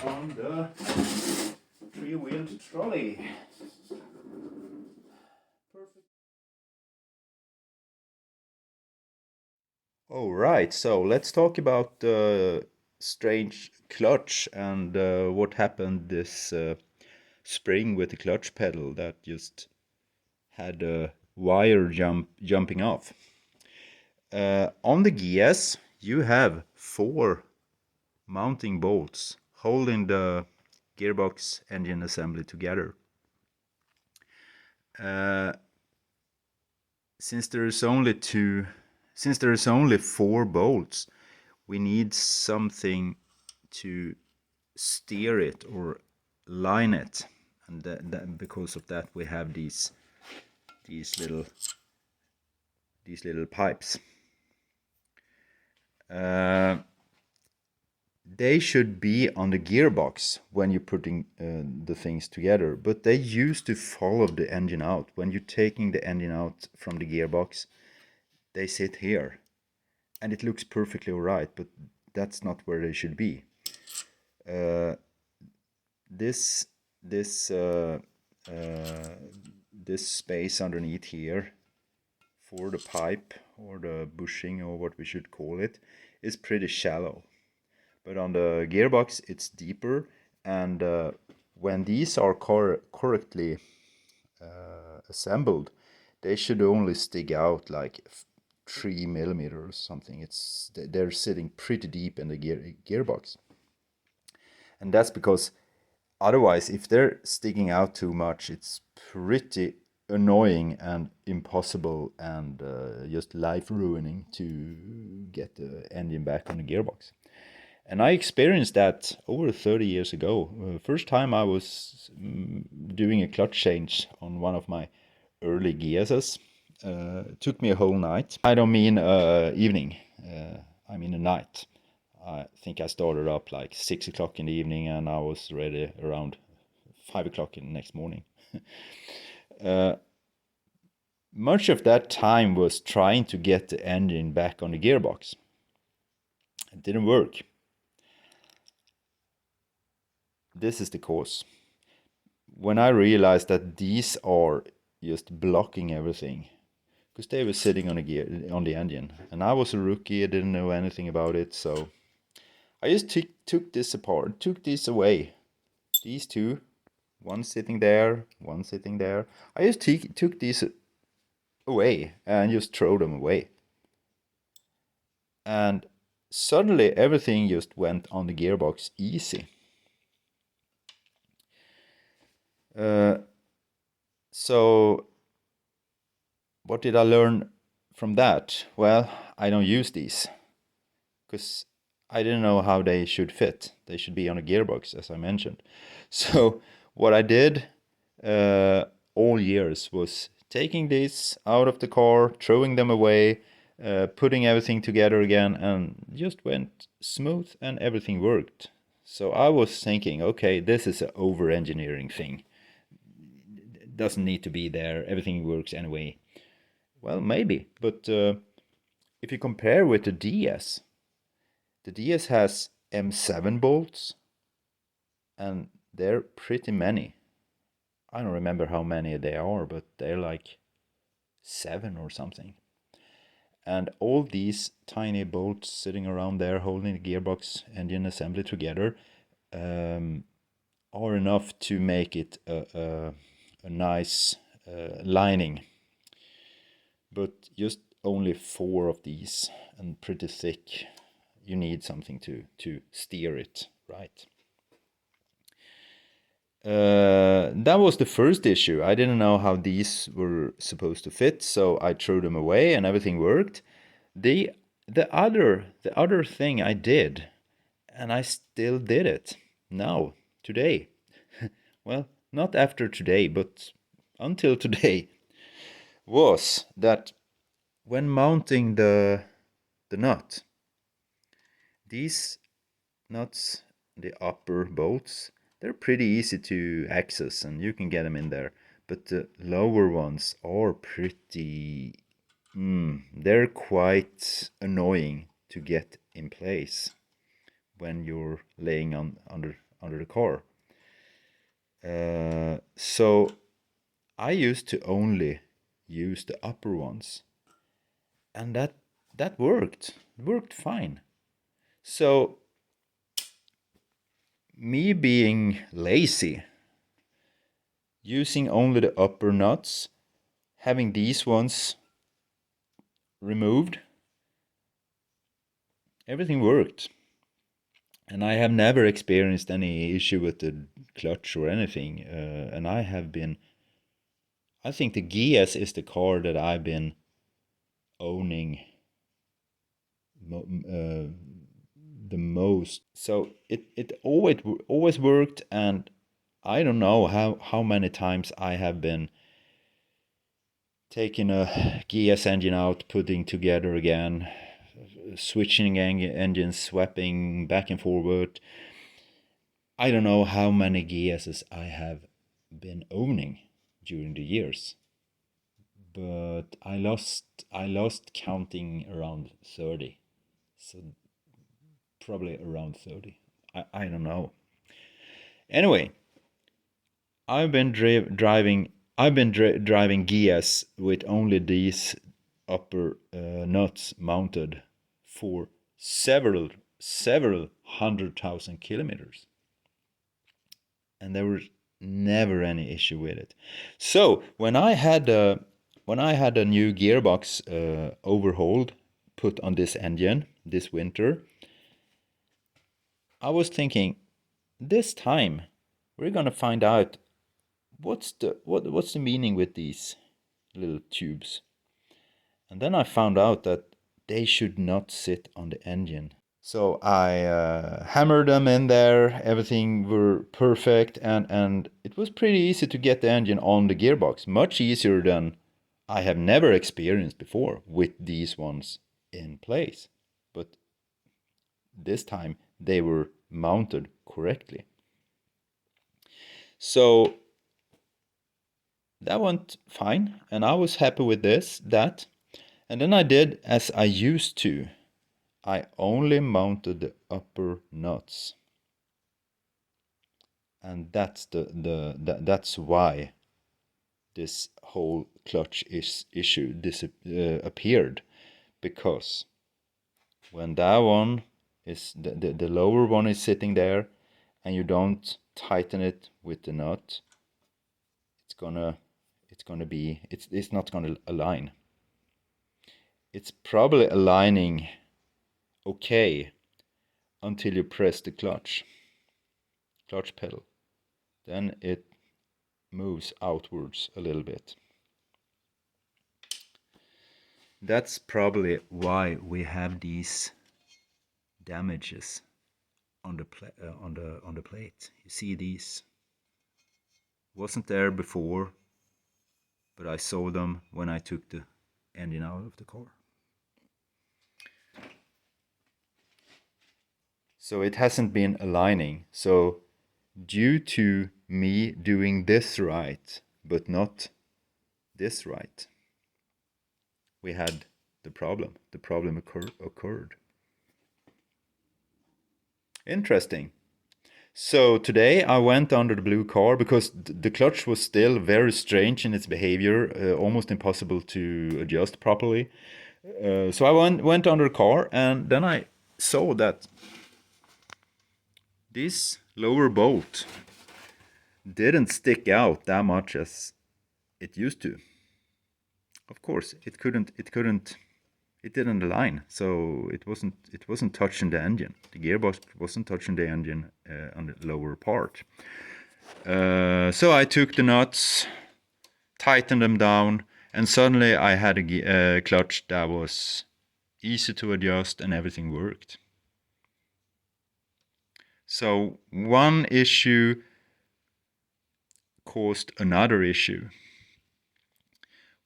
on the three-wheeled trolley. Perfect. All right, so let's talk about the strange clutch and what happened this spring with the clutch pedal that just had a wire jumping off. On the gears, you have 4 mounting bolts holding the gearbox engine assembly together. Since there is only 4 bolts, we need something to steer it or line it, and because of that we have these little pipes. They should be on the gearbox when you're putting the things together, but they used to follow the engine out. When you're taking the engine out from the gearbox, they sit here, and it looks perfectly alright, but that's not where they should be. This space underneath here for the pipe or the bushing or what we should call it is pretty shallow. But on the gearbox it's deeper, and when these are correctly assembled, they should only stick out like 3 millimeters or something. They're sitting pretty deep in the gearbox, and that's because otherwise, if they're sticking out too much, it's pretty annoying and impossible and just life ruining to get the engine back on the gearbox. And I experienced that over 30 years ago. First time I was doing a clutch change on one of my early Giases. Took me a whole night. I don't mean evening, I mean a night. I think I started up like 6 o'clock in the evening and I was ready around 5 o'clock in the next morning. Much of that time was trying to get the engine back on the gearbox. It didn't work. This is the cause. When I realized that these are just blocking everything, because they were sitting on the engine, and I was a rookie, I didn't know anything about it, so I just took this apart, took this away. These two, one sitting there, one sitting there. I just took these away and just throw them away. And suddenly everything just went on the gearbox easy. So what did I learn from that? Well, I don't use these because I didn't know how they should fit. They should be on a gearbox, as I mentioned. So what I did all years was taking these out of the car, throwing them away, putting everything together again, and just went smooth and everything worked. So I was thinking, okay, this is an over-engineering thing. It doesn't need to be there. Everything works anyway. Well, maybe, but if you compare with the DS has M7 bolts, and they're pretty many. I don't remember how many they are, but they're like 7 or something. And all these tiny bolts sitting around there holding the gearbox engine assembly together are enough to make it a nice lining. But just only 4 of these, and pretty thick. You need something to steer it right. That was the first issue. I didn't know how these were supposed to fit, so I threw them away and everything worked. The other thing I did, and I still did it now, today. Well, not after today, but until today, was that when mounting the nut, these nuts, the upper bolts, they're pretty easy to access and you can get them in there. But the lower ones are pretty... they're quite annoying to get in place when you're laying under the car. So I used to only use the upper ones, and that worked. It worked fine. So me being lazy, using only the upper nuts, having these ones removed, everything worked. And I have never experienced any issue with the clutch or anything. And I think the GS is the car that I've been owning the most. So it always worked, and I don't know how many times I have been taking a GS engine out, putting together again, switching engines, swapping back and forward. I don't know how many GSs I have been owning during the years, but I lost counting around 30. So probably around 30. I don't know. Anyway, I've been driving GS with only these upper nuts mounted for several 100,000 kilometers, and there was never any issue with it. So when I had a new gearbox overhauled put on this engine this winter, I was thinking, this time we're gonna find out what's the meaning with these little tubes. And then I found out that they should not sit on the engine. So I hammered them in there. Everything were perfect, and it was pretty easy to get the engine on the gearbox. Much easier than I have never experienced before with these ones in place. But this time they were mounted correctly. So that went fine, and I was happy with that. And then I did as I used to. I only mounted the upper nuts, and that's why this whole clutch issue appeared, because when that one is the lower one is sitting there, and you don't tighten it with the nut, it's not gonna align. It's probably aligning okay until you press the clutch pedal. Then it moves outwards a little bit. That's probably why we have these damages on the plate. You see these? Wasn't there before, but I saw them when I took the engine out of the car. So it hasn't been aligning. So due to me doing this right, but not this right, we had the problem. The problem occurred. Interesting. So today I went under the blue car because the clutch was still very strange in its behavior, almost impossible to adjust properly. So I went under the car, and then I saw that this lower bolt didn't stick out that much as it used to. Of course, it didn't align, so it wasn't touching the engine. The gearbox wasn't touching the engine on the lower part. So I took the nuts, tightened them down, and suddenly I had a clutch that was easy to adjust, and everything worked. So one issue caused another issue.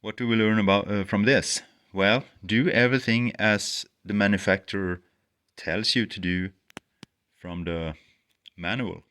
What do we learn about from this? Well, do everything as the manufacturer tells you to do from the manual.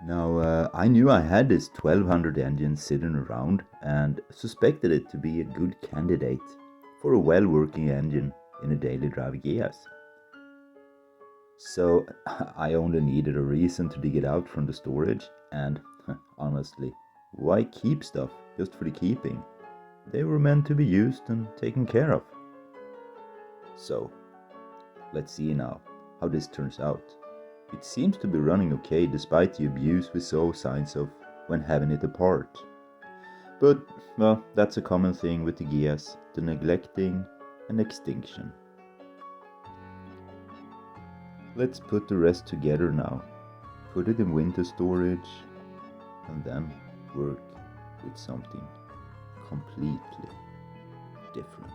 Now, I knew I had this 1200 engine sitting around and suspected it to be a good candidate for a well-working engine in a daily drive gearbox. So I only needed a reason to dig it out from the storage, and honestly, why keep stuff just for the keeping? They were meant to be used and taken care of. So, let's see now how this turns out. It seems to be running okay despite the abuse we saw signs of when having it apart. But, well, that's a common thing with the gears, the neglecting and extinction. Let's put the rest together now. Put it in winter storage and then work with something completely different.